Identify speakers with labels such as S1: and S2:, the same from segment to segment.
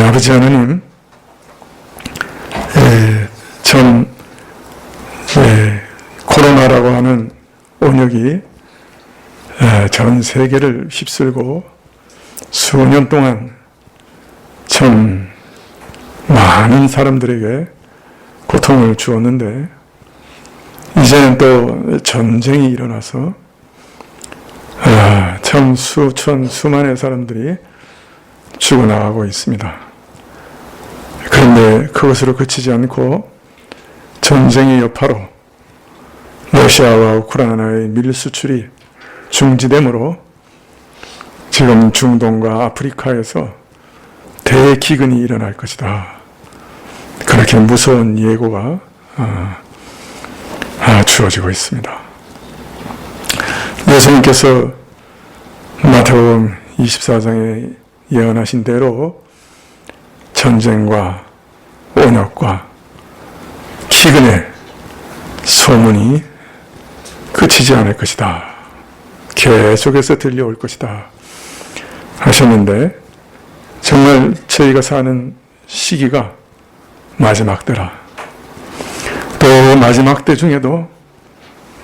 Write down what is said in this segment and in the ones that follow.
S1: 아버지 하나님, 코로나라고 하는 온역이 전 세계를 휩쓸고 수년 동안 참 많은 사람들에게 고통을 주었는데, 이제는 또 전쟁이 일어나서 참 수만의 사람들이 죽어나가고 있습니다. 그런데 그것으로 그치지 않고 전쟁의 여파로 러시아와 우크라이나의 밀 수출이 중지되므로 지금 중동과 아프리카에서 대기근이 일어날 것이다. 그렇게 무서운 예고가 주어지고 있습니다. 예수님께서 마태복음 24장에 예언하신 대로 전쟁과 온역과 기근의 소문이 그치지 않을 것이다. 계속해서 들려올 것이다 하셨는데, 정말 저희가 사는 시기가 마지막 때라, 또 마지막 때 중에도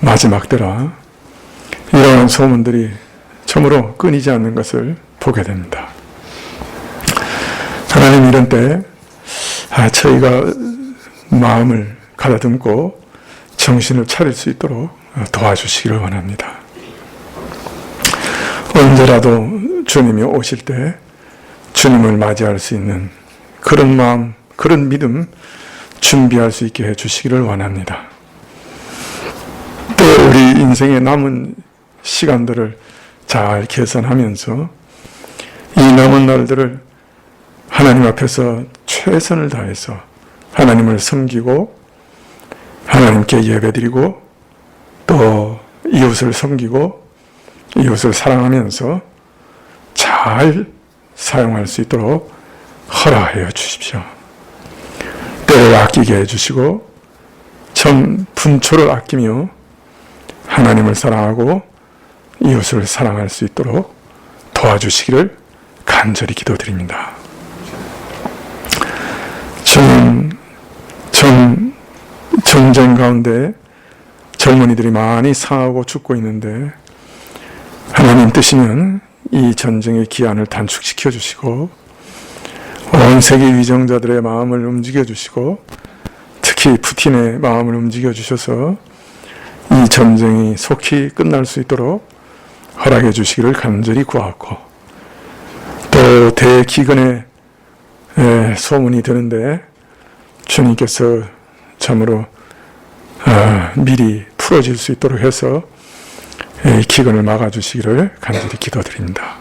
S1: 마지막 때라, 이러한 소문들이 참으로 끊이지 않는 것을 보게 됩니다. 하나님, 이런 때 저희가 마음을 가다듬고 정신을 차릴 수 있도록 도와주시기를 원합니다. 언제라도 주님이 오실 때 주님을 맞이할 수 있는 그런 마음, 그런 믿음 준비할 수 있게 해주시기를 원합니다. 또 우리 인생의 남은 시간들을 잘 계산하면서 이 남은 날들을 하나님 앞에서 최선을 다해서 하나님을 섬기고 하나님께 예배드리고 또 이웃을 섬기고 이웃을 사랑하면서 잘 사용할 수 있도록 허락하여 주십시오. 때를 아끼게 해주시고 전 분초를 아끼며 하나님을 사랑하고 이웃을 사랑할 수 있도록 도와주시기를 간절히 기도드립니다. 전쟁 가운데 젊은이들이 많이 상하고 죽고 있는데, 하나님 뜻이면 이 전쟁의 기한을 단축시켜 주시고 온 세계 위정자들의 마음을 움직여 주시고 특히 푸틴의 마음을 움직여 주셔서 이 전쟁이 속히 끝날 수 있도록 허락해 주시기를 간절히 구하고, 또 대기근의 소문이 드는데 주님께서 참으로 미리 풀어질 수 있도록 해서 기근을 막아주시기를 간절히 기도드립니다.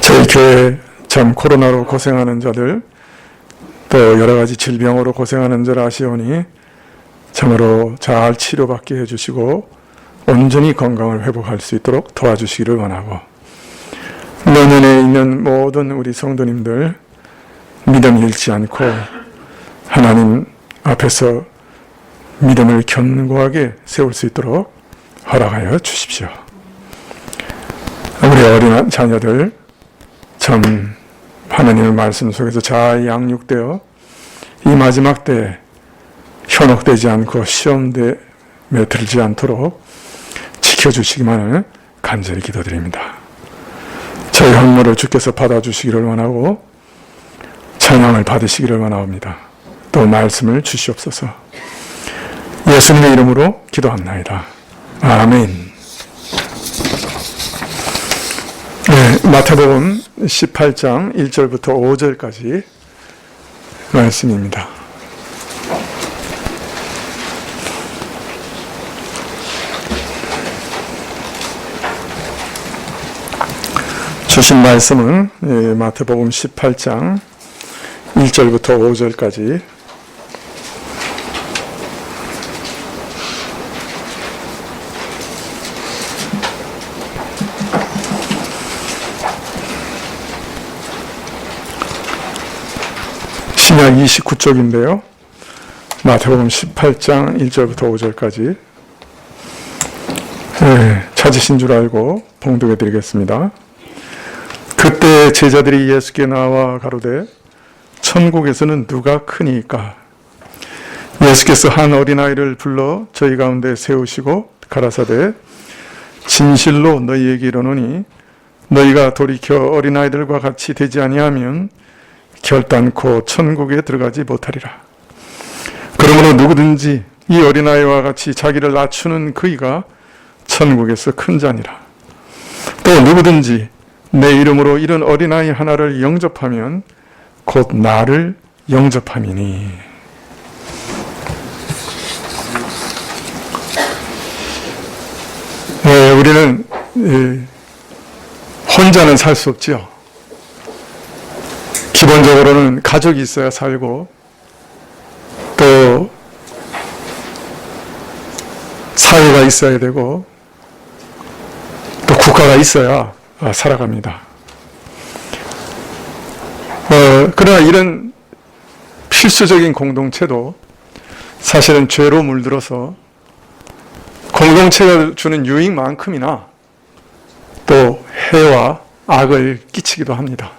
S1: 저희 교회 참 코로나로 고생하는 자들, 또 여러 가지 질병으로 고생하는 자를 아시오니 참으로 잘 치료받게 해주시고 온전히 건강을 회복할 수 있도록 도와주시기를 원하고, 내년에 있는 모든 우리 성도님들 믿음 잃지 않고 하나님 앞에서 믿음을 견고하게 세울 수 있도록 허락하여 주십시오. 우리 어린 자녀들 참 하나님의 말씀 속에서 잘 양육되어 이 마지막 때 현혹되지 않고 시험에 들지 않도록 지켜주시기만을 간절히 기도드립니다. 저희 헌물을 주께서 받아주시기를 원하고 찬양을 받으시기를 원합니다. 또 말씀을 주시옵소서. 예수님의 이름으로 기도합나이다. 아멘. 마태복음 18장 1절부터 5절까지 말씀입니다. 주신 말씀은 마태복음 18장 1절부터 5절까지 신약 29쪽인데요. 마태복음 18장 1절부터 5절까지 찾으신 줄 알고 봉독해 드리겠습니다. 그때 제자들이 예수께 나와 가로되 천국에서는 누가 크니까? 예수께서 한 어린아이를 불러 저희 가운데 세우시고 가라사대 진실로 너희에게 이르노니 너희가 돌이켜 어린아이들과 같이 되지 아니하면 결단코 천국에 들어가지 못하리라. 그러므로 누구든지 이 어린아이와 같이 자기를 낮추는 그이가 천국에서 큰 자니라. 또 누구든지 내 이름으로 이런 어린아이 하나를 영접하면 곧 나를 영접함이니. 우리는 혼자는 살 수 없죠. 기본적으로는 가족이 있어야 살고 또 사회가 있어야 되고 또 국가가 있어야 살아갑니다. 그러나 이런 필수적인 공동체도 사실은 죄로 물들어서 공동체가 주는 유익만큼이나 또 해와 악을 끼치기도 합니다.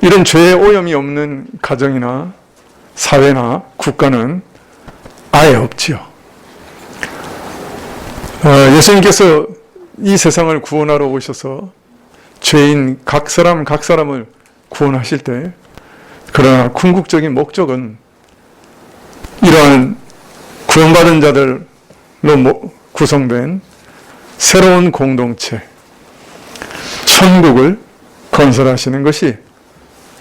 S1: 이런 죄의 오염이 없는 가정이나 사회나 국가는 아예 없지요. 예수님께서 이 세상을 구원하러 오셔서 죄인 각 사람을 구원하실 때, 그러나 궁극적인 목적은 이러한 구원받은 자들로 구성된 새로운 공동체, 천국을 건설하시는 것이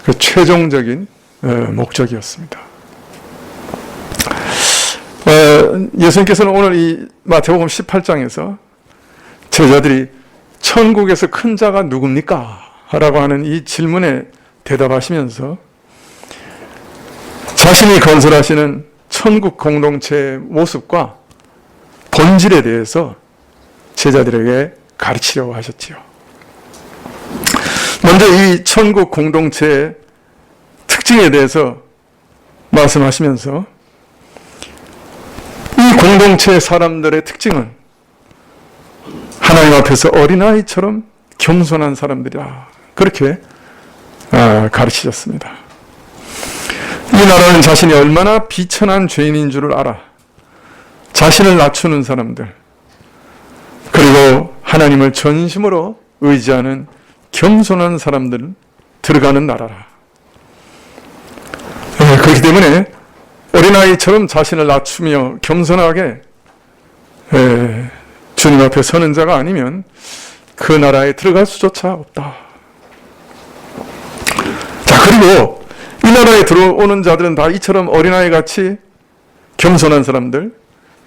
S1: 그 최종적인 목적이었습니다. 예수님께서는 오늘 이 마태복음 18장에서 제자들이 천국에서 큰 자가 누굽니까? 라고 하는 이 질문에 대답하시면서 자신이 건설하시는 천국 공동체의 모습과 본질에 대해서 제자들에게 가르치려고 하셨지요. 먼저 이 천국 공동체의 특징에 대해서 말씀하시면서 이 공동체의 사람들의 특징은 하나님 앞에서 어린아이처럼 겸손한 사람들이라, 그렇게 가르치셨습니다. 이 나라는 자신이 얼마나 비천한 죄인인 줄을 알아 자신을 낮추는 사람들, 그리고 하나님을 전심으로 의지하는 겸손한 사람들 들어가는 나라라. 그렇기 때문에 어린아이처럼 자신을 낮추며 겸손하게 주님 앞에 서는 자가 아니면 그 나라에 들어갈 수조차 없다. 자, 그리고 이 나라에 들어오는 자들은 다 이처럼 어린아이 같이 겸손한 사람들,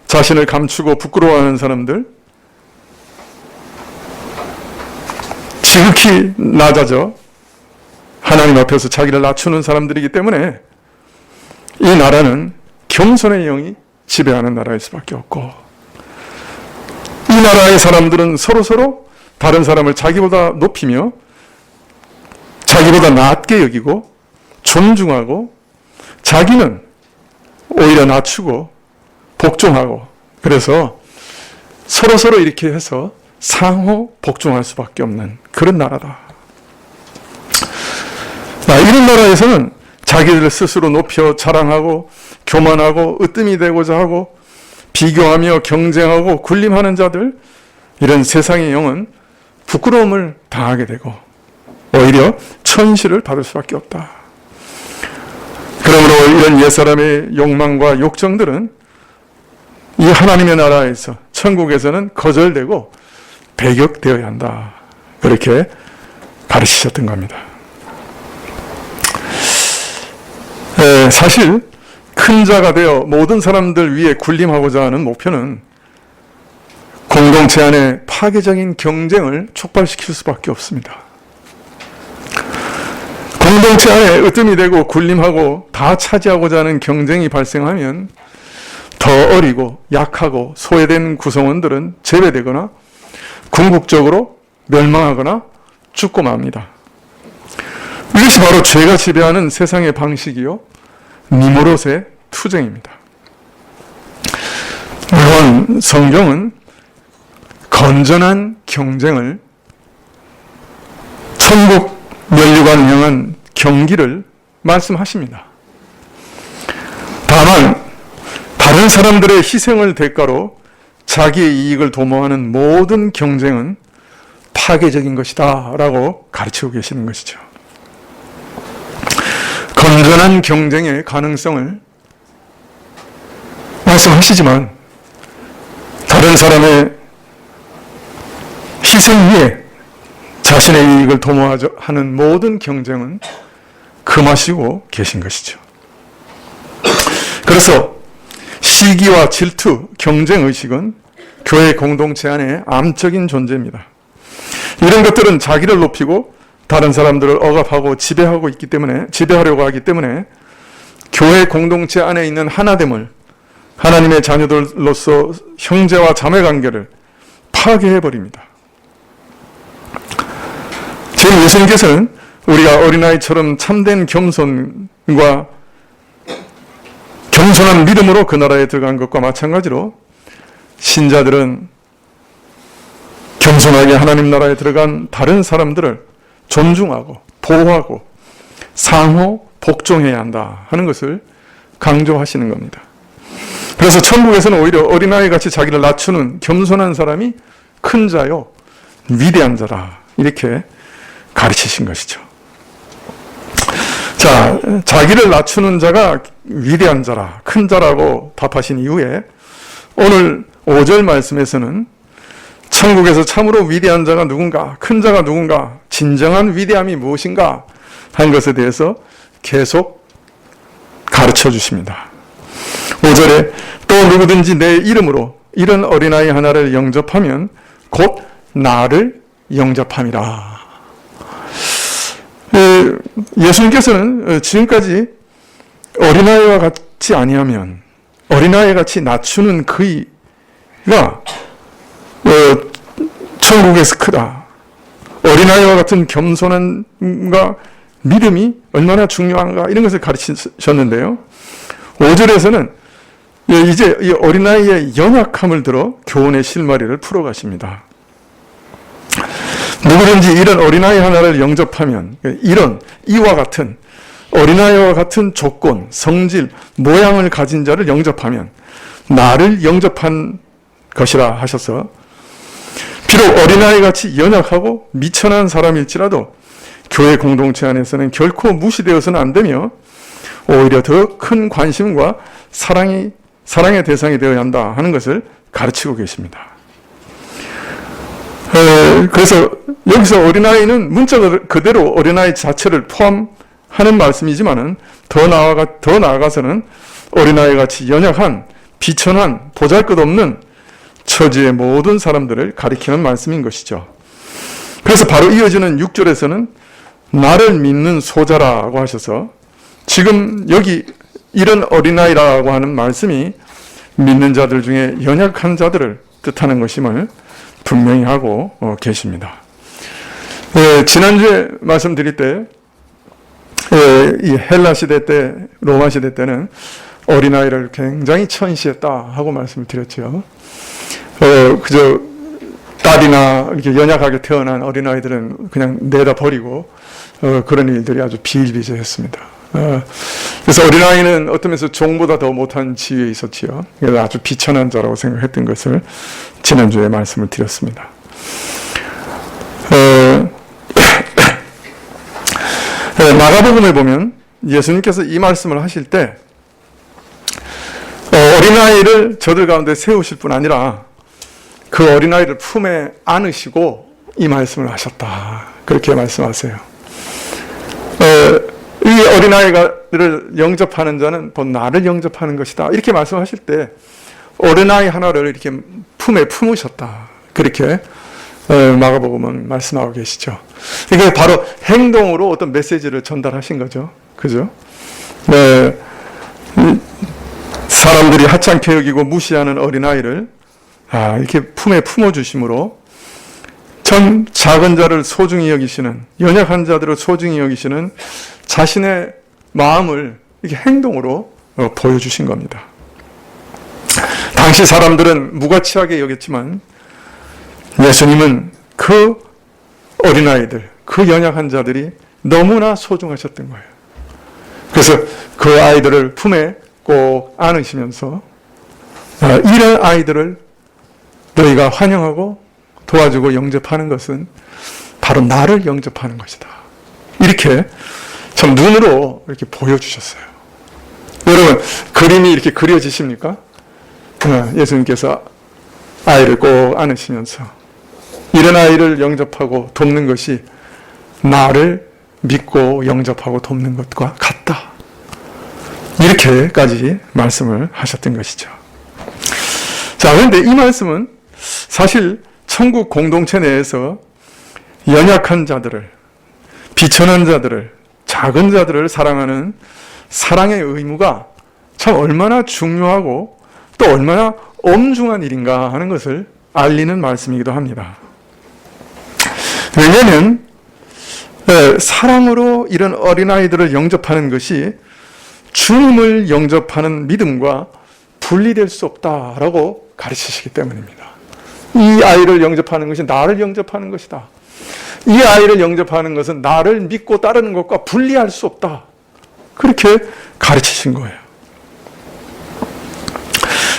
S1: 자신을 감추고 부끄러워하는 사람들, 지극히 낮아져 하나님 앞에서 자기를 낮추는 사람들이기 때문에 이 나라는 겸손의 영이 지배하는 나라일 수밖에 없고, 이 나라의 사람들은 서로 다른 사람을 자기보다 높이며 자기보다 낮게 여기고 존중하고 자기는 오히려 낮추고 복종하고, 그래서 서로 이렇게 해서 상호 복종할 수밖에 없는 그런 나라다. 이런 나라에서는 자기들 스스로 높여 자랑하고 교만하고 으뜸이 되고자 하고 비교하며 경쟁하고 군림하는 자들, 이런 세상의 영은 부끄러움을 당하게 되고 오히려 천시를 받을 수밖에 없다. 그러므로 이런 옛사람의 욕망과 욕정들은 이 하나님의 나라에서, 천국에서는 거절되고 배격되어야 한다. 그렇게 가르치셨던 겁니다. 사실 큰 자가 되어 모든 사람들 위에 군림하고자 하는 목표는 공동체 안에 파괴적인 경쟁을 촉발시킬 수밖에 없습니다. 공동체 안에 으뜸이 되고 군림하고 다 차지하고자 하는 경쟁이 발생하면 더 어리고 약하고 소외된 구성원들은 제외되거나 궁극적으로 멸망하거나 죽고 맙니다. 이것이 바로 죄가 지배하는 세상의 방식이요, 니모롯의 투쟁입니다. 물론 성경은 건전한 경쟁을 천국 면류관 향한 경기를 말씀하십니다. 다만 다른 사람들의 희생을 대가로 자기의 이익을 도모하는 모든 경쟁은 파괴적인 것이다 라고 가르치고 계시는 것이죠. 건전한 경쟁의 가능성을 말씀하시지만 다른 사람의 희생 위에 자신의 이익을 도모하는 모든 경쟁은 금하시고 계신 것이죠. 그래서 시기와 질투, 경쟁의식은 교회 공동체 안에 암적인 존재입니다. 이런 것들은 자기를 높이고 다른 사람들을 억압하고 지배하려고 하기 때문에 교회 공동체 안에 있는 하나됨을, 하나님의 자녀들로서 형제와 자매 관계를 파괴해버립니다. 지금 예수님께서는 우리가 어린아이처럼 참된 겸손과 겸손한 믿음으로 그 나라에 들어간 것과 마찬가지로 신자들은 겸손하게 하나님 나라에 들어간 다른 사람들을 존중하고 보호하고 상호 복종해야 한다 하는 것을 강조하시는 겁니다. 그래서 천국에서는 오히려 어린아이같이 자기를 낮추는 겸손한 사람이 큰 자요 위대한 자다 이렇게 가르치신 것이죠. 자, 자기를 낮추는 자가 위대한 자라, 큰 자라고 답하신 이후에 오늘 5절 말씀에서는 천국에서 참으로 위대한 자가 누군가, 큰 자가 누군가, 진정한 위대함이 무엇인가 한 것에 대해서 계속 가르쳐 주십니다. 5절에 또 누구든지 내 이름으로 이런 어린아이 하나를 영접하면 곧 나를 영접함이라. 예수님께서는 지금까지 어린아이와 같이 아니하면 어린아이 같이 낮추는 그이가 천국에서 크다. 어린아이와 같은 겸손함과 믿음이 얼마나 중요한가 이런 것을 가르치셨는데요. 5절에서는 이제 이 어린아이의 연약함을 들어 교훈의 실마리를 풀어가십니다. 누구든지 이런 어린아이 하나를 영접하면 이와 같은 어린아이와 같은 조건, 성질, 모양을 가진 자를 영접하면 나를 영접한 것이라 하셔서 비록 어린아이같이 연약하고 미천한 사람일지라도 교회 공동체 안에서는 결코 무시되어서는 안 되며 오히려 더 큰 관심과 사랑의 대상이 되어야 한다 하는 것을 가르치고 계십니다. 그래서 여기서 어린아이는 문자 그대로 어린아이 자체를 포함하는 말씀이지만은 더 나아가서는 어린아이같이 연약한, 비천한, 보잘것없는 처지의 모든 사람들을 가리키는 말씀인 것이죠. 그래서 바로 이어지는 6절에서는 나를 믿는 소자라고 하셔서 지금 여기 이런 어린아이라고 하는 말씀이 믿는 자들 중에 연약한 자들을 뜻하는 것임을 분명히 하고 계십니다. 지난주에 말씀드릴 때 이 헬라 시대 때, 로마 시대 때는 어린아이를 굉장히 천시했다 하고 말씀을 드렸죠. 그저 딸이나 이렇게 연약하게 태어난 어린아이들은 그냥 내다 버리고 그런 일들이 아주 비일비재했습니다. 그래서 어린아이는 어떤 면에서 종보다 더 못한 지위에 있었지요. 그래서 아주 비천한 자라고 생각했던 것을 지난주에 말씀을 드렸습니다. 마가복음에 보면 예수님께서 이 말씀을 하실 때 어린아이를 저들 가운데 세우실 뿐 아니라 그 어린아이를 품에 안으시고 이 말씀을 하셨다. 그렇게 말씀하세요. 이 어린아이를 영접하는 자는 곧 나를 영접하는 것이다. 이렇게 말씀하실 때 어린아이 하나를 이렇게 품에 품으셨다. 그렇게 마가복음은 말씀하고 계시죠. 이게 바로 행동으로 어떤 메시지를 전달하신 거죠. 그죠? 사람들이 하찮게 여기고 무시하는 어린아이를 이렇게 품에 품어주심으로 전 작은 자를 소중히 여기시는, 연약한 자들을 소중히 여기시는 자신의 마음을 이렇게 행동으로 보여주신 겁니다. 당시 사람들은 무가치하게 여겼지만 예수님은 그 어린아이들, 그 연약한 자들이 너무나 소중하셨던 거예요. 그래서 그 아이들을 품에 꼭 안으시면서 이런 아이들을 너희가 환영하고 도와주고 영접하는 것은 바로 나를 영접하는 것이다. 이렇게 참 눈으로 이렇게 보여주셨어요. 여러분, 그림이 이렇게 그려지십니까? 예수님께서 아이를 꼭 안으시면서 이런 아이를 영접하고 돕는 것이 나를 믿고 영접하고 돕는 것과 같다. 이렇게까지 말씀을 하셨던 것이죠. 자, 그런데 이 말씀은 사실 천국 공동체 내에서 연약한 자들을, 비천한 자들을, 작은 자들을 사랑하는 사랑의 의무가 참 얼마나 중요하고 또 얼마나 엄중한 일인가 하는 것을 알리는 말씀이기도 합니다. 왜냐하면 사랑으로 이런 어린아이들을 영접하는 것이 주님을 영접하는 믿음과 분리될 수 없다라고 가르치시기 때문입니다. 이 아이를 영접하는 것이 나를 영접하는 것이다. 이 아이를 영접하는 것은 나를 믿고 따르는 것과 분리할 수 없다. 그렇게 가르치신 거예요.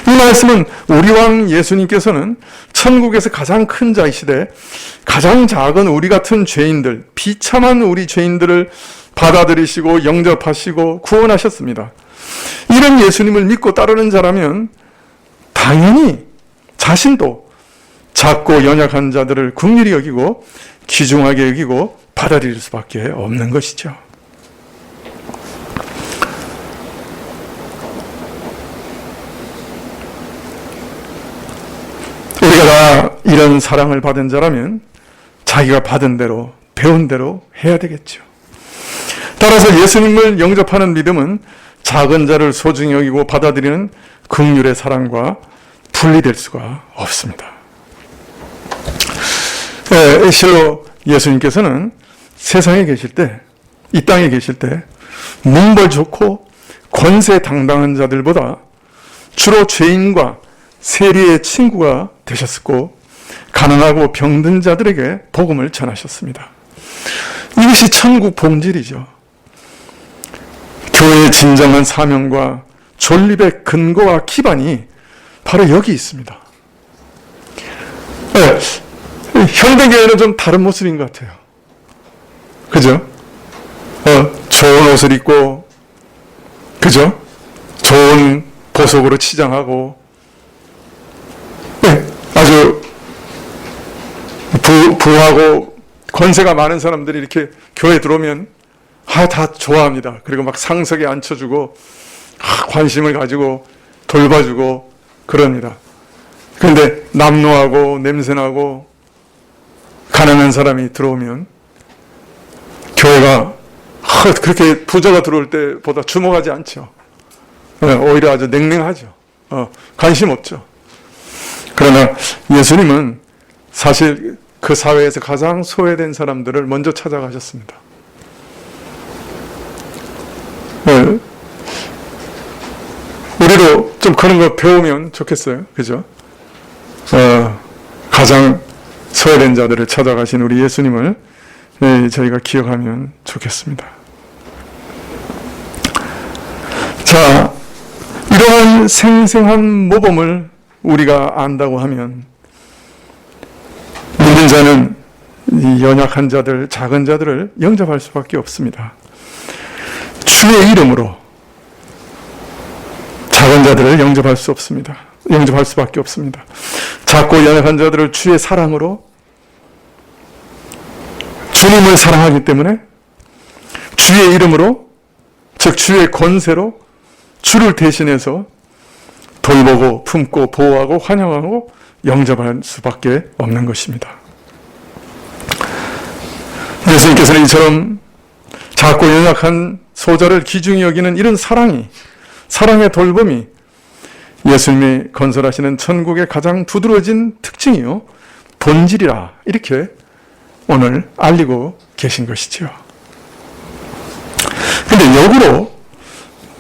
S1: 이 말씀은 우리 왕 예수님께서는 천국에서 가장 큰 자이시되 가장 작은 우리 같은 죄인들, 비참한 우리 죄인들을 받아들이시고 영접하시고 구원하셨습니다. 이런 예수님을 믿고 따르는 자라면 당연히 자신도 작고 연약한 자들을 긍휼히 여기고 귀중하게 여기고 받아들일 수밖에 없는 것이죠. 우리가 다 이런 사랑을 받은 자라면 자기가 받은 대로 배운 대로 해야 되겠죠. 따라서 예수님을 영접하는 믿음은 작은 자를 소중히 여기고 받아들이는 긍휼의 사랑과 분리될 수가 없습니다. 실로 예수님께서는 세상에 계실 때, 이 땅에 계실 때 문벌 좋고 권세 당당한 자들보다 주로 죄인과 세리의 친구가 되셨고 가난하고 병든 자들에게 복음을 전하셨습니다. 이것이 천국 본질이죠. 교회의 진정한 사명과 존립의 근거와 기반이 바로 여기 있습니다. 현대교회는 좀 다른 모습인 것 같아요. 그죠? 좋은 옷을 입고, 그죠? 좋은 보석으로 치장하고, 아주 부하고 권세가 많은 사람들이 이렇게 교회에 들어오면 다 좋아합니다. 그리고 막 상석에 앉혀주고 관심을 가지고 돌봐주고 그럽니다. 그런데 남노하고 냄새나고 가난한 사람이 들어오면 교회가 그렇게 부자가 들어올 때보다 주목하지 않죠. 오히려 아주 냉랭하죠. 관심 없죠. 그러나 예수님은 사실 그 사회에서 가장 소외된 사람들을 먼저 찾아가셨습니다. 우리도 좀 그런 거 배우면 좋겠어요. 그죠? 가장 소외된 자들을 찾아가신 우리 예수님을 저희가 기억하면 좋겠습니다. 자, 이러한 생생한 모범을 우리가 안다고 하면 믿는 자는 이 연약한 자들, 작은 자들을 영접할 수밖에 없습니다. 주의 이름으로 작은 자들을 영접할 수 없습니다. 영접할 수밖에 없습니다. 작고 연약한 자들을 주의 사랑으로, 주님을 사랑하기 때문에 주의 이름으로, 즉 주의 권세로 주를 대신해서 돌보고 품고 보호하고 환영하고 영접할 수밖에 없는 것입니다. 예수님께서는 이처럼 작고 연약한 소자를 귀중히 여기는 이런 사랑의 돌봄이 예수님이 건설하시는 천국의 가장 두드러진 특징이요 본질이라 이렇게 오늘 알리고 계신 것이죠. 그런데 역으로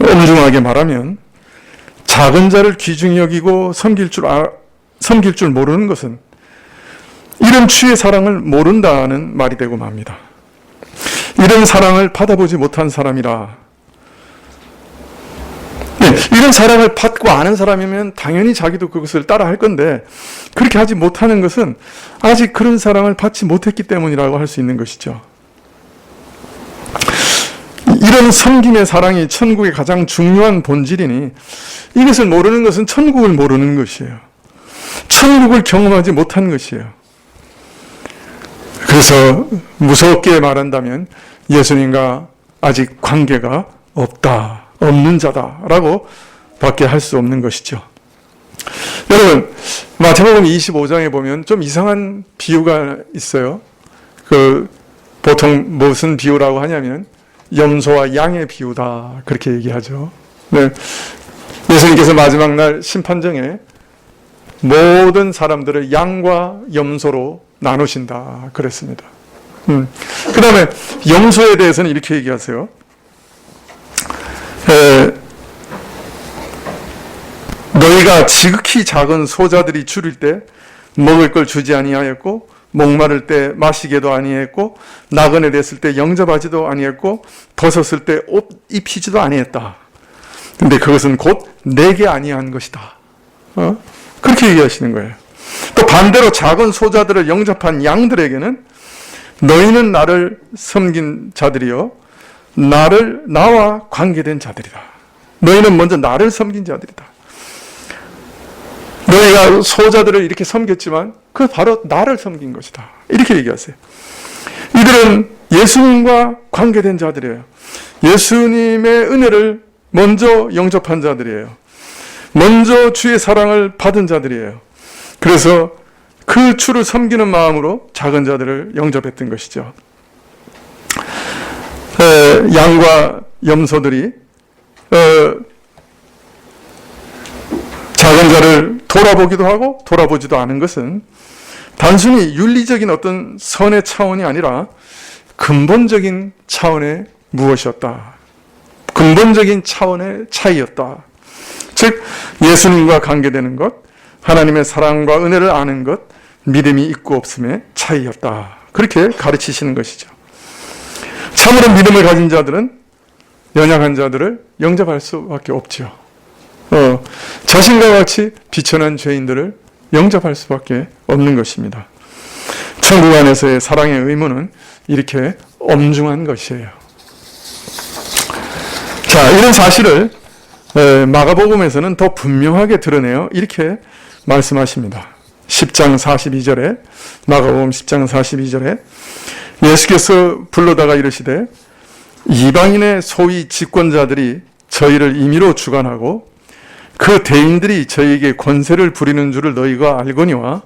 S1: 엄중하게 말하면 작은 자를 귀중히 여기고 섬길 줄 모르는 것은 이런 주의 사랑을 모른다는 말이 되고 맙니다. 이런 사랑을 받아보지 못한 사람이라. 네, 이런 사랑을 받고 아는 사람이면 당연히 자기도 그것을 따라 할 건데, 그렇게 하지 못하는 것은 아직 그런 사랑을 받지 못했기 때문이라고 할 수 있는 것이죠. 이런 섬김의 사랑이 천국의 가장 중요한 본질이니, 이것을 모르는 것은 천국을 모르는 것이에요. 천국을 경험하지 못한 것이에요. 그래서 무섭게 말한다면 예수님과 아직 관계가 없는 자다라고 밖에 할 수 없는 것이죠. 여러분, 마태복음 25장에 보면 좀 이상한 비유가 있어요. 보통 무슨 비유라고 하냐면 염소와 양의 비유다, 그렇게 얘기하죠. 네. 예수님께서 마지막 날 심판정에 모든 사람들을 양과 염소로 나누신다 그랬습니다. 그 다음에 염소에 대해서는 이렇게 얘기하세요. 너희가 지극히 작은 소자들이 줄일 때 먹을 걸 주지 아니하였고, 목마를 때 마시게도 아니했고, 나그네 됐을 때 영접하지도 아니했고, 벗었을 때 옷 입히지도 아니했다. 근데 그것은 곧 내게 아니한 것이다. 그렇게 얘기하시는 거예요. 또 반대로 작은 소자들을 영접한 양들에게는 너희는 나를 섬긴 자들이요, 나와 관계된 자들이다. 너희는 먼저 나를 섬긴 자들이다. 너희가 소자들을 이렇게 섬겼지만 그 바로 나를 섬긴 것이다. 이렇게 얘기하세요. 이들은 예수님과 관계된 자들이에요. 예수님의 은혜를 먼저 영접한 자들이에요. 먼저 주의 사랑을 받은 자들이에요. 그래서 그 주를 섬기는 마음으로 작은 자들을 영접했던 것이죠. 양과 염소들이 작은 자를 돌아보기도 하고 돌아보지도 않은 것은 단순히 윤리적인 어떤 선의 차원이 아니라 근본적인 차원의 무엇이었다. 근본적인 차원의 차이였다. 즉 예수님과 관계되는 것, 하나님의 사랑과 은혜를 아는 것, 믿음이 있고 없음의 차이였다. 그렇게 가르치시는 것이죠. 참으로 믿음을 가진 자들은 연약한 자들을 영접할 수밖에 없죠. 자신과 같이 비천한 죄인들을 영접할 수밖에 없는 것입니다. 천국 안에서의 사랑의 의무는 이렇게 엄중한 것이에요. 자, 이런 사실을 마가복음에서는 더 분명하게 드러내요. 이렇게 말씀하십니다. 10장 42절에, 마가복음 10장 42절에 예수께서 불러다가 이르시되 이방인의 소위 집권자들이 저희를 임의로 주관하고 그 대인들이 저희에게 권세를 부리는 줄을 너희가 알거니와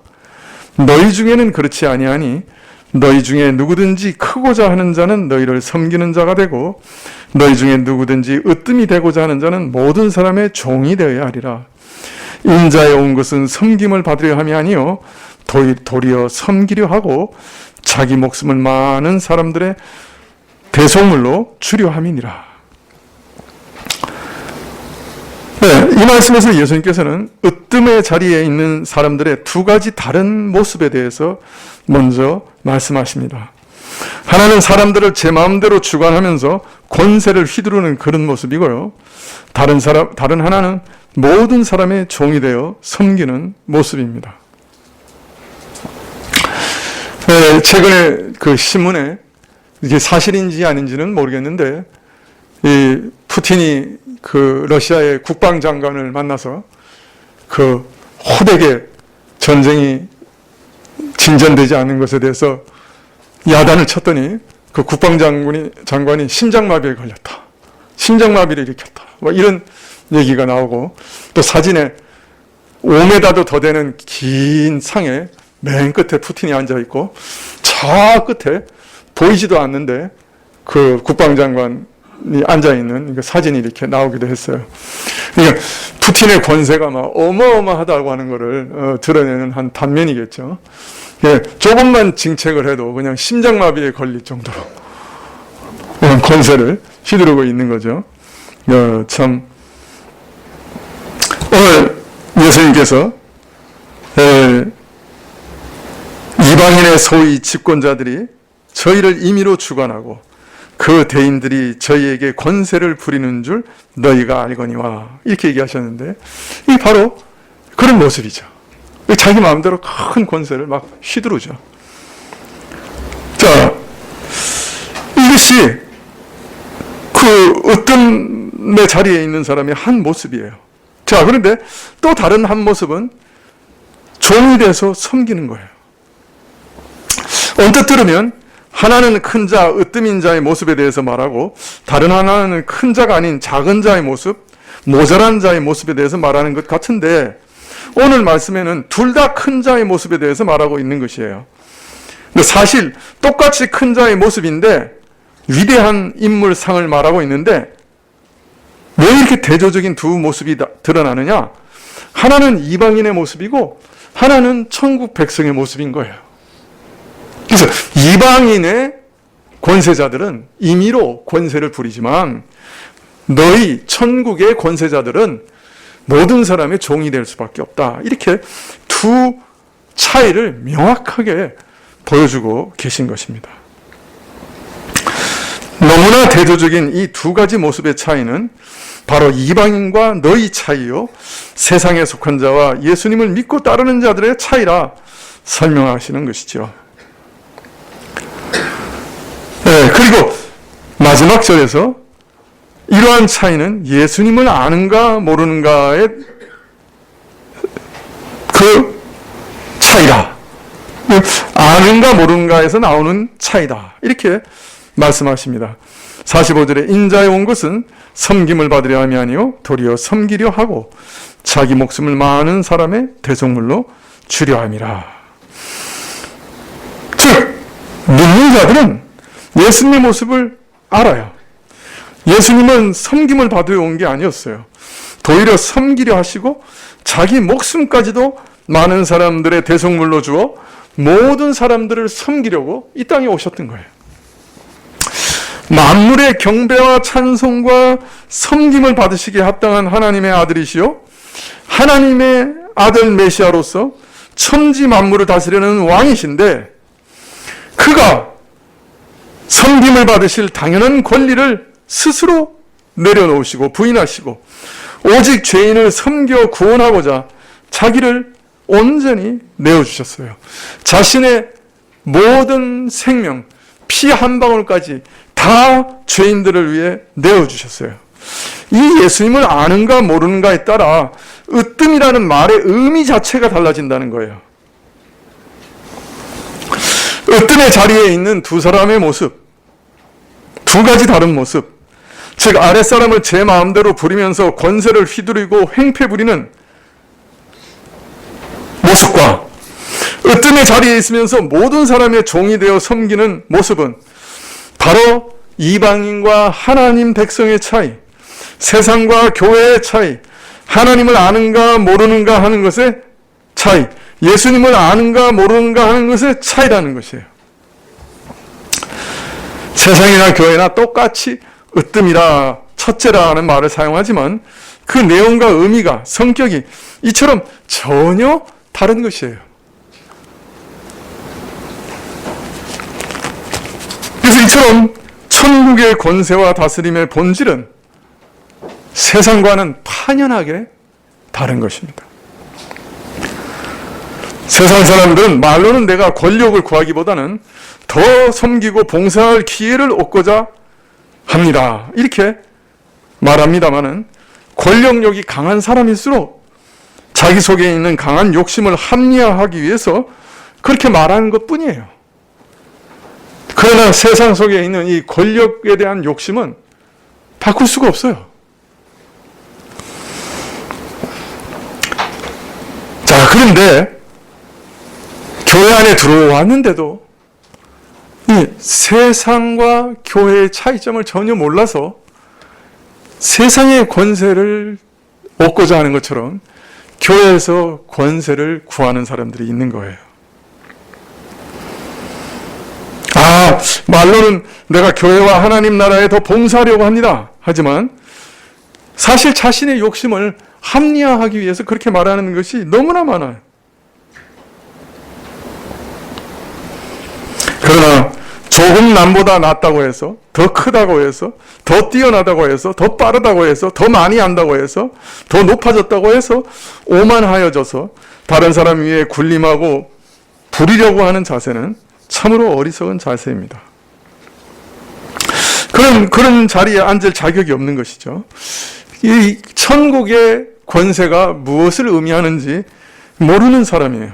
S1: 너희 중에는 그렇지 아니하니 너희 중에 누구든지 크고자 하는 자는 너희를 섬기는 자가 되고 너희 중에 누구든지 으뜸이 되고자 하는 자는 모든 사람의 종이 되어야 하리라. 인자에 온 것은 섬김을 받으려 함이 아니요 도리어 섬기려 하고 자기 목숨을 많은 사람들의 대속물로 주려 함이니라. 네, 이 말씀에서 예수님께서는 으뜸의 자리에 있는 사람들의 두 가지 다른 모습에 대해서 먼저 말씀하십니다. 하나는 사람들을 제 마음대로 주관하면서 권세를 휘두르는 그런 모습이고요. 다른 하나는 모든 사람의 종이 되어 섬기는 모습입니다. 네, 최근에 그 신문에 이게 사실인지 아닌지는 모르겠는데 이 푸틴이 그 러시아의 국방장관을 만나서 그 호되게 전쟁이 진전되지 않는 것에 대해서 야단을 쳤더니 그 국방장관이 심장마비에 걸렸다. 심장마비를 일으켰다. 뭐 이런 얘기가 나오고 또 사진에 5m도 더 되는 긴 상에 맨 끝에 푸틴이 앉아있고 저 끝에 보이지도 않는데 그 국방장관이 앉아있는 사진이 이렇게 나오기도 했어요. 그러니까 푸틴의 권세가 막 어마어마하다고 하는 것을 드러내는 한 단면이겠죠. 예, 조금만 징책을 해도 그냥 심장마비에 걸릴 정도로 권세를 휘두르고 있는 거죠. 참 오늘 예수님께서 이방인의 소위 집권자들이 저희를 임의로 주관하고 그 대인들이 저희에게 권세를 부리는 줄 너희가 알거니와, 이렇게 얘기하셨는데, 이게 바로 그런 모습이죠. 자기 마음대로 큰 권세를 막 휘두르죠. 자, 이것이 그 어떤 내 자리에 있는 사람의 한 모습이에요. 자, 그런데 또 다른 한 모습은 종이 돼서 섬기는 거예요. 언뜻 들으면 하나는 큰 자, 으뜸인 자의 모습에 대해서 말하고, 다른 하나는 큰 자가 아닌 작은 자의 모습, 모자란 자의 모습에 대해서 말하는 것 같은데, 오늘 말씀에는 둘 다 큰 자의 모습에 대해서 말하고 있는 것이에요. 근데 사실 똑같이 큰 자의 모습인데 위대한 인물상을 말하고 있는데, 왜 이렇게 대조적인 두 모습이 드러나느냐? 하나는 이방인의 모습이고 하나는 천국 백성의 모습인 거예요. 그래서 이방인의 권세자들은 임의로 권세를 부리지만, 너희 천국의 권세자들은 모든 사람의 종이 될 수밖에 없다. 이렇게 두 차이를 명확하게 보여주고 계신 것입니다. 너무나 대조적인 이 두 가지 모습의 차이는 바로 이방인과 너희 차이요, 세상에 속한 자와 예수님을 믿고 따르는 자들의 차이라 설명하시는 것이죠. 네, 그리고 마지막 절에서 이러한 차이는 예수님을 아는가 모르는가의 그 차이다. 아는가 모르는가에서 나오는 차이다. 이렇게 말씀하십니다. 45절에 인자에 온 것은 섬김을 받으려 함이 아니요 도리어 섬기려 하고 자기 목숨을 많은 사람의 대속물로 주려 함이라. 즉, 믿는 자들은 예수님의 모습을 알아요. 예수님은 섬김을 받으러 온 게 아니었어요. 도리어 섬기려 하시고 자기 목숨까지도 많은 사람들의 대속물로 주어 모든 사람들을 섬기려고 이 땅에 오셨던 거예요. 만물의 경배와 찬송과 섬김을 받으시기에 합당한 하나님의 아들이시요, 하나님의 아들 메시아로서 천지 만물을 다스리는 왕이신데, 그가 섬김을 받으실 당연한 권리를 스스로 내려놓으시고 부인하시고 오직 죄인을 섬겨 구원하고자 자기를 온전히 내어주셨어요. 자신의 모든 생명, 피 한 방울까지 다 죄인들을 위해 내어주셨어요. 이 예수님을 아는가 모르는가에 따라 으뜸이라는 말의 의미 자체가 달라진다는 거예요. 으뜸의 자리에 있는 두 사람의 모습, 두 가지 다른 모습, 즉 아랫사람을 제 마음대로 부리면서 권세를 휘두르고 횡패 부리는 모습과 으뜸의 자리에 있으면서 모든 사람의 종이 되어 섬기는 모습은 바로 이방인과 하나님 백성의 차이, 세상과 교회의 차이, 하나님을 아는가 모르는가 하는 것의 차이, 예수님을 아는가 모르는가 하는 것의 차이라는 것이에요. 세상이나 교회나 똑같이 으뜸이라 첫째라는 말을 사용하지만 그 내용과 의미가, 성격이 이처럼 전혀 다른 것이에요. 그래서 이처럼 천국의 권세와 다스림의 본질은 세상과는 판연하게 다른 것입니다. 세상 사람들은 말로는 내가 권력을 구하기보다는 더 섬기고 봉사할 기회를 얻고자 합니다. 이렇게 말합니다마는 권력욕이 강한 사람일수록 자기 속에 있는 강한 욕심을 합리화하기 위해서 그렇게 말하는 것뿐이에요. 그러나 세상 속에 있는 이 권력에 대한 욕심은 바꿀 수가 없어요. 자, 그런데 교회 안에 들어왔는데도 이 세상과 교회의 차이점을 전혀 몰라서 세상의 권세를 얻고자 하는 것처럼 교회에서 권세를 구하는 사람들이 있는 거예요. 말로는 내가 교회와 하나님 나라에 더 봉사하려고 합니다. 하지만 사실 자신의 욕심을 합리화하기 위해서 그렇게 말하는 것이 너무나 많아요. 그러나 조금 남보다 낫다고 해서, 더 크다고 해서, 더 뛰어나다고 해서, 더 빠르다고 해서, 더 많이 안다고 해서, 더 높아졌다고 해서 오만하여져서 다른 사람 위에 군림하고 부리려고 하는 자세는 참으로 어리석은 자세입니다. 그런 자리에 앉을 자격이 없는 것이죠. 이 천국의 권세가 무엇을 의미하는지 모르는 사람이에요.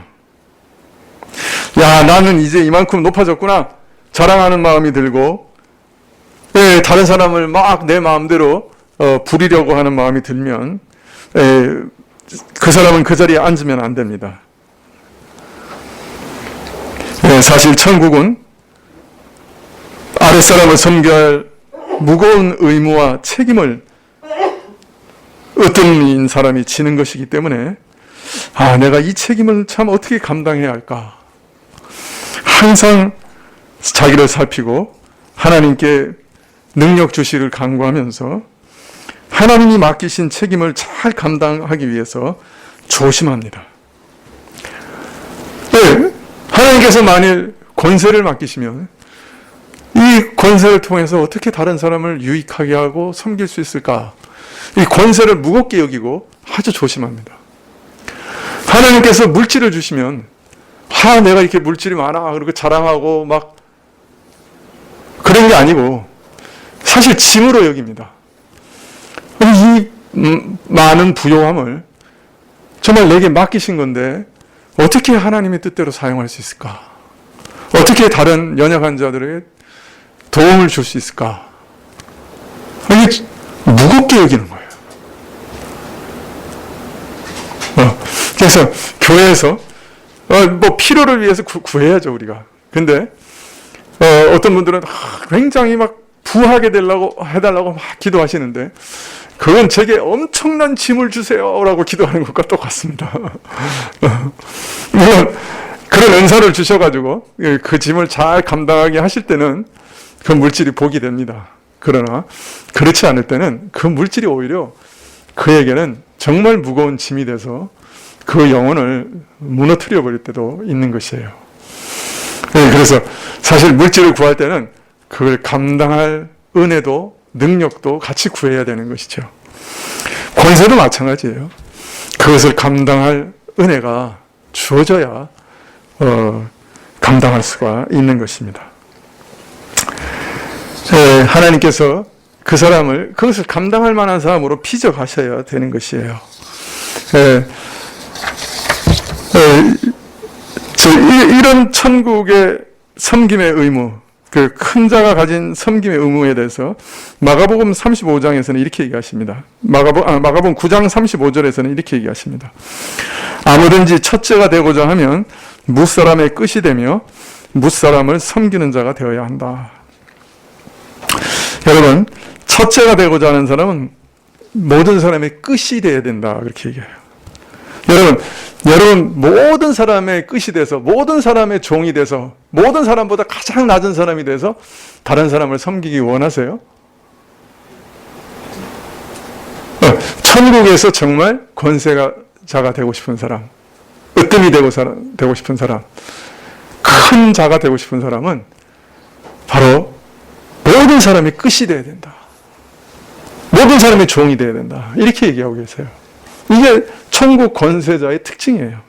S1: 야, 나는 이제 이만큼 높아졌구나. 자랑하는 마음이 들고, 다른 사람을 막 내 마음대로 부리려고 하는 마음이 들면, 그 사람은 그 자리에 앉으면 안 됩니다. 사실 천국은 아랫사람을 섬겨야 할 무거운 의무와 책임을 으뜸인 사람이 지는 것이기 때문에, 내가 이 책임을 참 어떻게 감당해야 할까? 항상 자기를 살피고 하나님께 능력 주시를 간구하면서 하나님이 맡기신 책임을 잘 감당하기 위해서 조심합니다. 하나님께서 만일 권세를 맡기시면 이 권세를 통해서 어떻게 다른 사람을 유익하게 하고 섬길 수 있을까? 이 권세를 무겁게 여기고 아주 조심합니다. 하나님께서 물질을 주시면 내가 이렇게 물질이 많아 그렇게 자랑하고 막 그런 게 아니고 사실 짐으로 여깁니다. 이 많은 부요함을 정말 내게 맡기신 건데 어떻게 하나님의 뜻대로 사용할 수 있을까? 어떻게 다른 연약한 자들에게 도움을 줄 수 있을까? 이게 무겁게 여기는 거예요. 그래서 교회에서 필요를 위해서 구해야죠, 우리가. 근데 어떤 분들은 굉장히 막 부하게 해달라고 막 기도하시는데 그건 제게 엄청난 짐을 주세요라고 기도하는 것과 똑같습니다. 물론 그런 은사를 주셔가지고 그 짐을 잘 감당하게 하실 때는 그 물질이 복이 됩니다. 그러나 그렇지 않을 때는 그 물질이 오히려 그에게는 정말 무거운 짐이 돼서 그 영혼을 무너뜨려 버릴 때도 있는 것이에요. 그래서 사실 물질을 구할 때는 그걸 감당할 은혜도 능력도 같이 구해야 되는 것이죠. 권세도 마찬가지예요. 그것을 감당할 은혜가 주어져야 감당할 수가 있는 것입니다. 하나님께서 그 사람을 그것을 감당할 만한 사람으로 빚어가셔야 되는 것이에요. 이런 천국의 섬김의 의무, 그 큰 자가 가진 섬김의 의무에 대해서 마가복음 35장에서는 이렇게 얘기하십니다. 마가복음 9장 35절에서는 이렇게 얘기하십니다. 아무든지 첫째가 되고자 하면 무사람의 끝이 되며 무사람을 섬기는 자가 되어야 한다. 여러분, 첫째가 되고자 하는 사람은 모든 사람의 끝이 되어야 된다. 그렇게 얘기해요. 여러분 모든 사람의 끝이 돼서 모든 사람의 종이 돼서 모든 사람보다 가장 낮은 사람이 돼서 다른 사람을 섬기기 원하세요? 천국에서 정말 권세자가 되고 싶은 사람, 으뜸이 되고 싶은 사람, 큰 자가 되고 싶은 사람은 바로 모든 사람의 끝이 되어야 된다. 모든 사람의 종이 되어야 된다. 이렇게 얘기하고 계세요. 이게 천국 권세자의 특징이에요.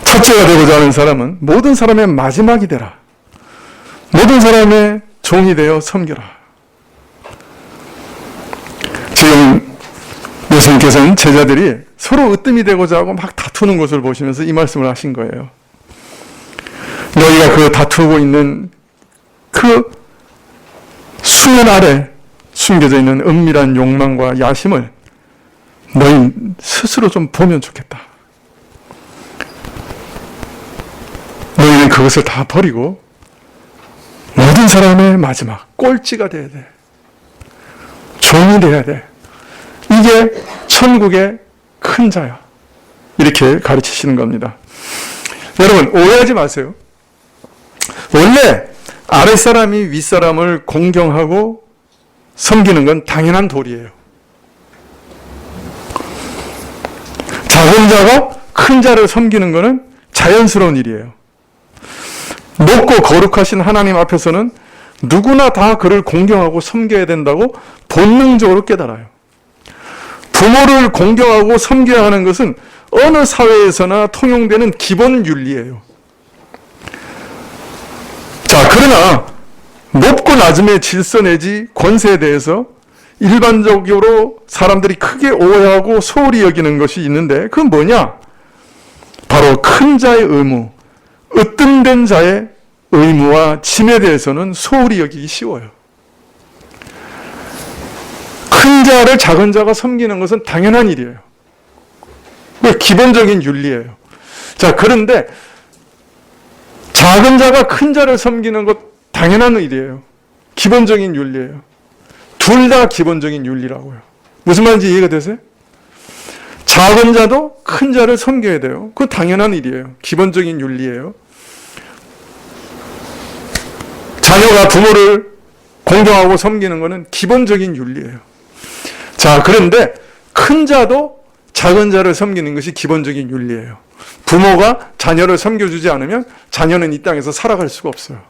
S1: 첫째가 되고자 하는 사람은 모든 사람의 마지막이 되라. 모든 사람의 종이 되어 섬겨라. 지금 예수님께서는 제자들이 서로 으뜸이 되고자 하고 막 다투는 것을 보시면서 이 말씀을 하신 거예요. 너희가 그 다투고 있는 그 수면 아래 숨겨져 있는 은밀한 욕망과 야심을 너희 스스로 좀 보면 좋겠다. 너희는 그것을 다 버리고 모든 사람의 마지막 꼴찌가 돼야 돼. 종이 돼야 돼. 이게 천국의 큰 자야. 이렇게 가르치시는 겁니다. 여러분, 오해하지 마세요. 원래 아랫사람이 윗사람을 공경하고 섬기는 건 당연한 도리예요. 작은 자가 큰 큰 자를 섬기는 것은 자연스러운 일이에요. 높고 거룩하신 하나님 앞에서는 누구나 다 그를 공경하고 섬겨야 된다고 본능적으로 깨달아요. 부모를 공경하고 섬겨야 하는 것은 어느 사회에서나 통용되는 기본 윤리예요. 자, 그러나 높고 낮음의 질서 내지 권세에 대해서 일반적으로 사람들이 크게 오해하고 소홀히 여기는 것이 있는데 그건 뭐냐? 바로 큰 자의 의무, 으뜸된 자의 의무와 짐에 대해서는 소홀히 여기기 쉬워요. 큰 자를 작은 자가 섬기는 것은 당연한 일이에요. 기본적인 윤리예요. 자, 그런데 작은 자가 큰 자를 섬기는 것 당연한 일이에요. 기본적인 윤리예요. 둘 다 기본적인 윤리라고요. 무슨 말인지 이해가 되세요? 작은 자도 큰 자를 섬겨야 돼요. 그건 당연한 일이에요. 기본적인 윤리예요. 자녀가 부모를 공경하고 섬기는 것은 기본적인 윤리예요. 자, 그런데 큰 자도 작은 자를 섬기는 것이 기본적인 윤리예요. 부모가 자녀를 섬겨주지 않으면 자녀는 이 땅에서 살아갈 수가 없어요.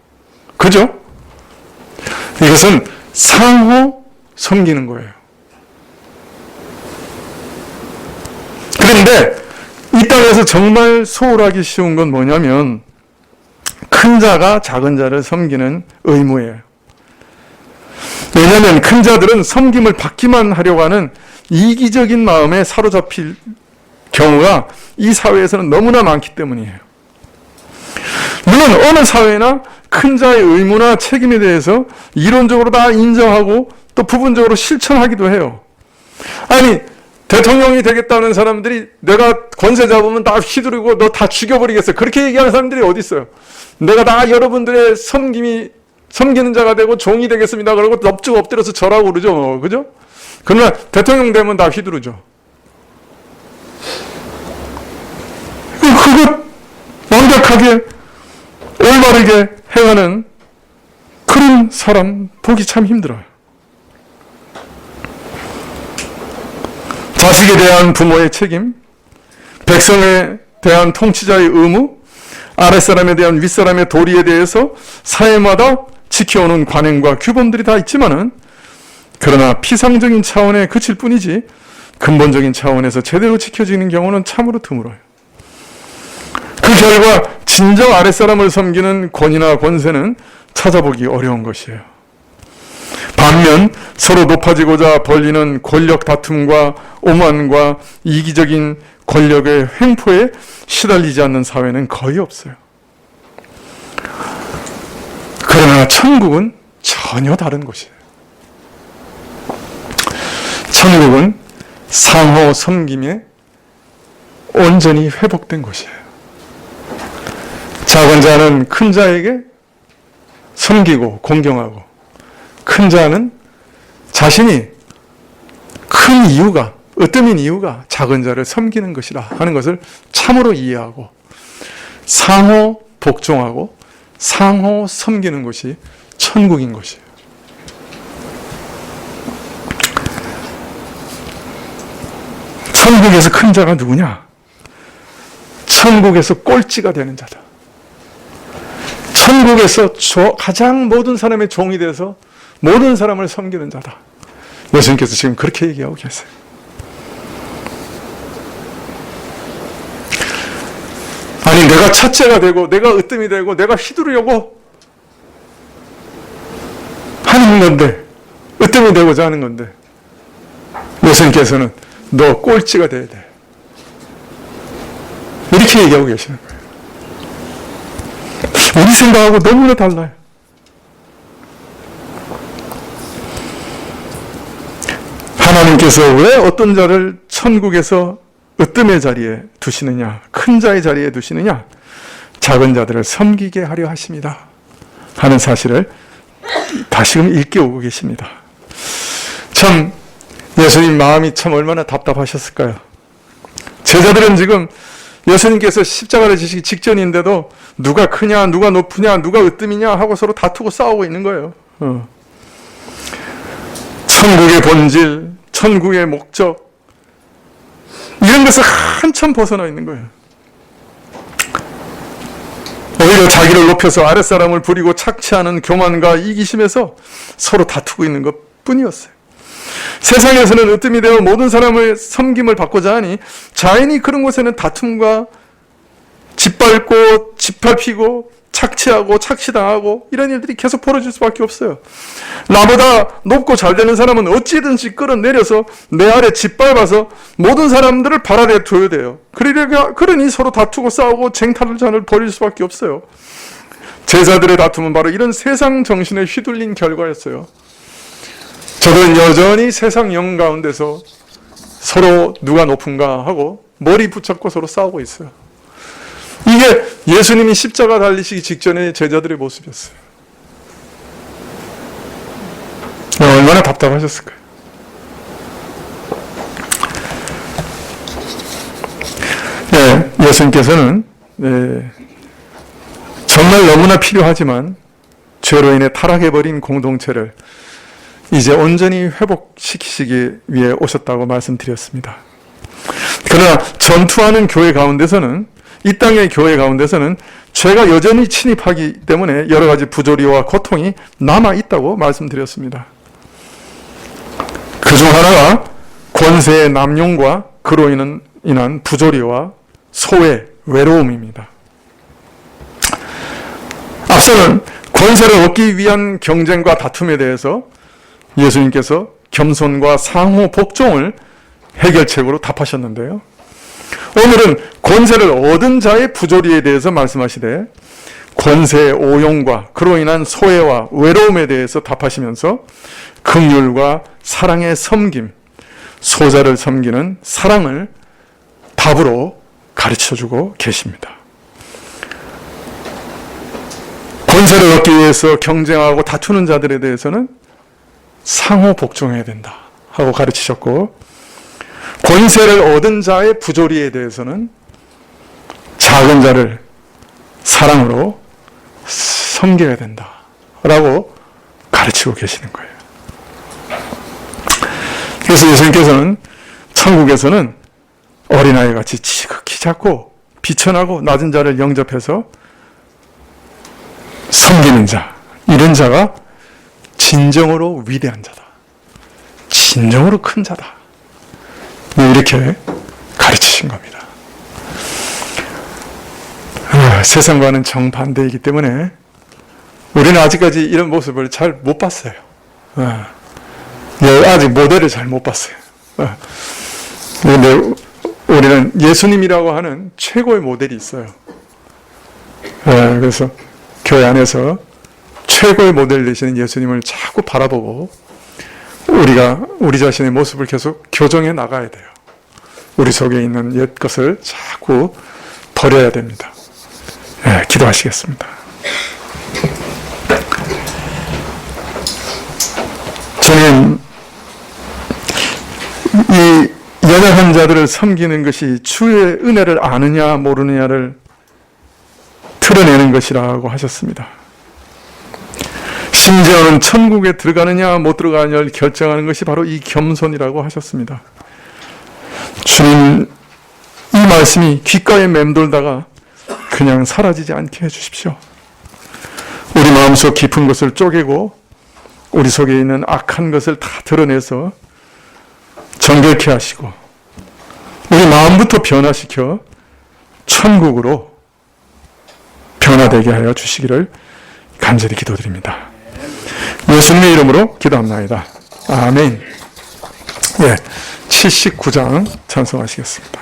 S1: 그죠? 이것은 상호 섬기는 거예요. 그런데 이 땅에서 정말 소홀하기 쉬운 건 뭐냐면 큰 자가 작은 자를 섬기는 의무예요. 왜냐하면 큰 자들은 섬김을 받기만 하려고 하는 이기적인 마음에 사로잡힐 경우가 이 사회에서는 너무나 많기 때문이에요. 물론 어느 사회나 큰 자의 의무나 책임에 대해서 이론적으로 다 인정하고 또 부분적으로 실천하기도 해요. 아니, 대통령이 되겠다는 사람들이 내가 권세 잡으면 다 휘두르고 너 다 죽여버리겠어. 그렇게 얘기하는 사람들이 어디 있어요? 내가 다 여러분들의 섬기는 자가 되고 종이 되겠습니다. 그러고 넙죽 엎드려서 절하고 그러죠. 그죠? 그러나 대통령 되면 다 휘두르죠. 그것 완벽하게 올바르게 행하는 그런 사람 보기 참 힘들어요. 자식에 대한 부모의 책임, 백성에 대한 통치자의 의무, 아랫사람에 대한 윗사람의 도리에 대해서 사회마다 지켜오는 관행과 규범들이 다 있지만은 그러나 피상적인 차원에 그칠 뿐이지 근본적인 차원에서 제대로 지켜지는 경우는 참으로 드물어요. 그 결과 진정 아랫사람을 섬기는 권위나 권세는 찾아보기 어려운 것이에요. 반면 서로 높아지고자 벌리는 권력 다툼과 오만과 이기적인 권력의 횡포에 시달리지 않는 사회는 거의 없어요. 그러나 천국은 전혀 다른 곳이에요. 천국은 상호 섬김에 온전히 회복된 곳이에요. 작은 자는 큰 자에게 섬기고 공경하고 큰 자는 자신이 큰 이유가 으뜸인 이유가 작은 자를 섬기는 것이라 하는 것을 참으로 이해하고 상호 복종하고 상호 섬기는 것이 천국인 것이에요. 천국에서 큰 자가 누구냐? 천국에서 꼴찌가 되는 자다. 천국에서 가장 모든 사람의 종이 돼서 모든 사람을 섬기는 자다. 예수님께서 지금 그렇게 얘기하고 계세요. 아니, 내가 첫째가 되고 내가 으뜸이 되고 내가 휘두르려고 하는 건데, 으뜸이 되고자 하는 건데 예수님께서는 너 꼴찌가 돼야 돼. 이렇게 얘기하고 계시는 거예요. 우리 생각하고 너무나 달라요. 하나님께서 왜 어떤 자를 천국에서 으뜸의 자리에 두시느냐, 큰 자의 자리에 두시느냐, 작은 자들을 섬기게 하려 하십니다 하는 사실을 다시금 일깨우고 계십니다. 참 예수님 마음이 참 얼마나 답답하셨을까요? 제자들은 지금 예수님께서 십자가를 지시기 직전인데도 누가 크냐, 누가 높으냐, 누가 으뜸이냐 하고 서로 다투고 싸우고 있는 거예요. 천국의 본질, 천국의 목적, 이런 것을 한참 벗어나 있는 거예요. 오히려 자기를 높여서 아랫사람을 부리고 착취하는 교만과 이기심에서 서로 다투고 있는 것 뿐이었어요. 세상에서는 으뜸이 되어 모든 사람의 섬김을 받고자 하니 자연히 그런 곳에는 다툼과 짓밟고 짓밟히고 착취하고 착취당하고 이런 일들이 계속 벌어질 수밖에 없어요. 나보다 높고 잘 되는 사람은 어찌든지 끌어내려서 내 아래 짓밟아서 모든 사람들을 발 아래 둬야 돼요. 그러니 서로 다투고 싸우고 쟁탈전을 벌일 수밖에 없어요. 제자들의 다툼은 바로 이런 세상 정신에 휘둘린 결과였어요. 저들은 여전히 세상 영 가운데서 서로 누가 높은가 하고 머리 붙잡고 서로 싸우고 있어요. 이게 예수님이 십자가 달리시기 직전의 제자들의 모습이었어요. 얼마나 답답하셨을까요? 네, 예수님께서는 정말 너무나 필요하지만 죄로 인해 타락해버린 공동체를 이제 온전히 회복시키시기 위해 오셨다고 말씀드렸습니다. 그러나 전투하는 교회 가운데서는, 이 땅의 교회 가운데서는 죄가 여전히 침입하기 때문에 여러 가지 부조리와 고통이 남아있다고 말씀드렸습니다. 그 중 하나가 권세의 남용과 그로 인한 부조리와 소외, 외로움입니다. 앞서는 권세를 얻기 위한 경쟁과 다툼에 대해서 예수님께서 겸손과 상호 복종을 해결책으로 답하셨는데요. 오늘은 권세를 얻은 자의 부조리에 대해서 말씀하시되 권세의 오용과 그로 인한 소외와 외로움에 대해서 답하시면서 긍휼과 사랑의 섬김, 소자를 섬기는 사랑을 답으로 가르쳐주고 계십니다. 권세를 얻기 위해서 경쟁하고 다투는 자들에 대해서는 상호 복종해야 된다 하고 가르치셨고, 권세를 얻은 자의 부조리에 대해서는 작은 자를 사랑으로 섬겨야 된다라고 가르치고 계시는 거예요. 그래서 예수님께서는 천국에서는 어린아이 같이 지극히 작고 비천하고 낮은 자를 영접해서 섬기는 자, 이런 자가 진정으로 위대한 자다, 진정으로 큰 자다, 이렇게 가르치신 겁니다. 세상과는 정반대이기 때문에 우리는 아직까지 이런 모습을 잘 못 봤어요. 아직 모델을 잘 못 봤어요. 그런데 우리는 예수님이라고 하는 최고의 모델이 있어요. 그래서 교회 안에서 최고의 모델 되시는 예수님을 자꾸 바라보고 우리가 우리 자신의 모습을 계속 교정해 나가야 돼요. 우리 속에 있는 옛 것을 자꾸 버려야 됩니다. 기도하시겠습니다. 저는 이 연약한 자들을 섬기는 것이 주의 은혜를 아느냐 모르느냐를 드러내는 것이라고 하셨습니다. 심지어는 천국에 들어가느냐 못 들어가느냐를 결정하는 것이 바로 이 겸손이라고 하셨습니다. 주님, 이 말씀이 귓가에 맴돌다가 그냥 사라지지 않게 해주십시오. 우리 마음속 깊은 것을 쪼개고 우리 속에 있는 악한 것을 다 드러내서 정결케 하시고 우리 마음부터 변화시켜 천국으로 변화되게 하여 주시기를 간절히 기도드립니다. 예수님의 이름으로 기도합나이다. 아멘. 79장 찬송하시겠습니다.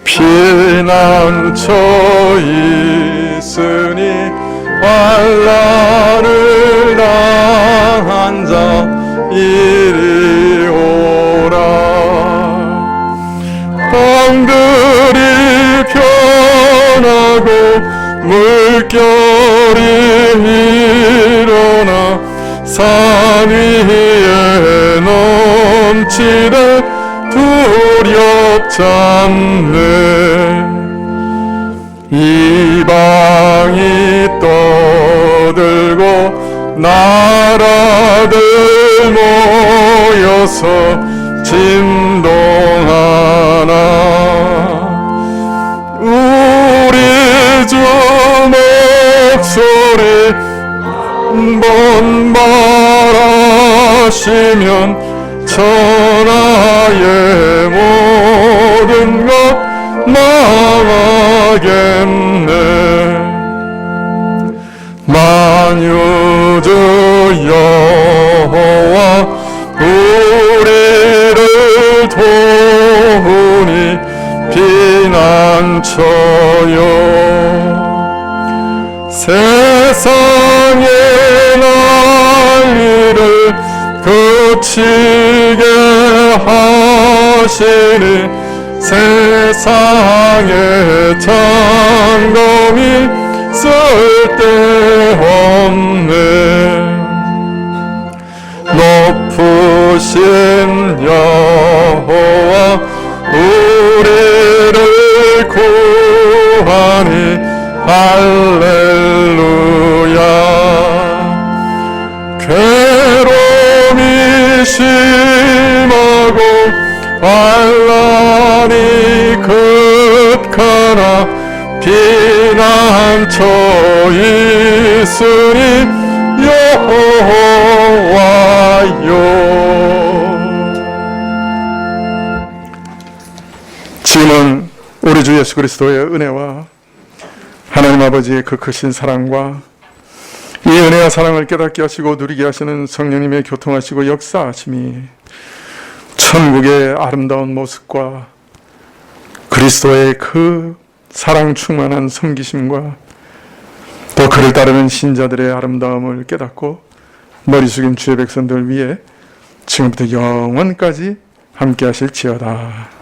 S1: 피난처 있으니 환난을 당한 자 이리 오라. 땅들이 변하고 물결이 일어나 산 위에 넘치되 두렵지 않네. 이방이 떠들고 나라들 모여서 진동하나 우리 주 목소리 한번 말하시면 천하의 모든 것 망하겠네. 만유주 여호와 우리를 도우니 피난처요. 세상의 난리를 그치게 하시니 세상의 장검이 쓸데없네. 높으신 여호와 우리를 구하니 할렐루야. 괴로움이 심하고 환난이 급하나 피난처 있으니 여호와여. 지금은 우리 주 예수 그리스도의 은혜와 하나님 아버지의 그 크신 사랑과 이 은혜와 사랑을 깨닫게 하시고 누리게 하시는 성령님의 교통하시고 역사하심이 천국의 아름다운 모습과 그리스도의 그 사랑 충만한 섬기심과 또 그를 따르는 신자들의 아름다움을 깨닫고 머리 숙인 주의 백성들 위해 지금부터 영원까지 함께 하실지어다.